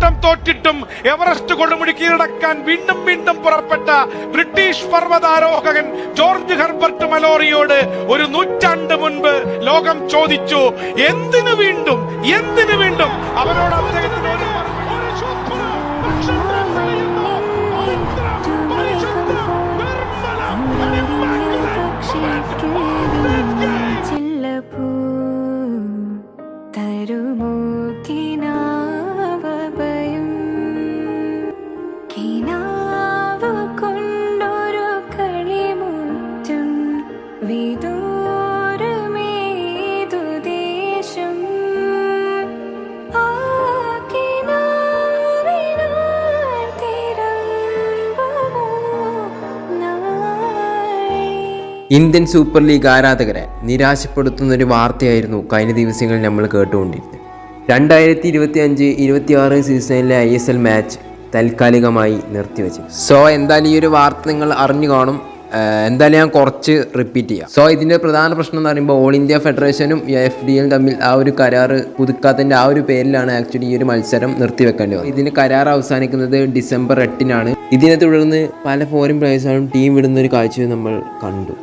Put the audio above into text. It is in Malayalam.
വട്ടം തോറ്റിട്ടും എവറസ്റ്റ് കൊടുമുടി കീഴടക്കാൻ വീണ്ടും വീണ്ടും പുറപ്പെട്ട ബ്രിട്ടീഷ് പർവ്വതാരോഹകൻ ജോർജ് ഹെർബർട്ട് മലോറിയോട് ഒരു നൂറ്റാണ്ട് മുൻപ് ലോകം ചോദിച്ചു, എന്തിനു വീണ്ടും അവരോട് അദ്ദേഹത്തിന് ഒരു ഇന്ത്യൻ സൂപ്പർ ലീഗ് ആരാധകരെ നിരാശപ്പെടുത്തുന്ന ഒരു വാർത്തയായിരുന്നു കഴിഞ്ഞ ദിവസങ്ങളിൽ നമ്മൾ കേട്ടുകൊണ്ടിരുന്നത്. 2025-26 സീസണിലെ ISL മാച്ച് താൽക്കാലികമായി നിർത്തിവെച്ചു. എന്തായാലും ഈ ഒരു വാർത്ത നിങ്ങൾ അറിഞ്ഞു കാണും. എന്തായാലും ഞാൻ കുറച്ച് റിപ്പീറ്റ് ചെയ്യാം. ഇതിൻ്റെ പ്രധാന പ്രശ്നം എന്ന് പറയുമ്പോൾ ഓൾ ഇന്ത്യ ഫെഡറേഷനും FDL തമ്മിൽ ആ ഒരു കരാർ പുതുക്കാത്തതിൻ്റെ ആ ഒരു പേരിലാണ് ആക്ച്വലി ഈ ഒരു മത്സരം നിർത്തിവെക്കേണ്ടി വന്നത്. ഇതിൻ്റെ കരാർ അവസാനിക്കുന്നത് ഡിസംബർ 8-നാണ്. ഇതിനെ തുടർന്ന് പല ഫോറിൻ പ്ലേയേഴ്സുകളും ടീം വിടുന്ന ഒരു കാഴ്ചയും നമ്മൾ കണ്ടു.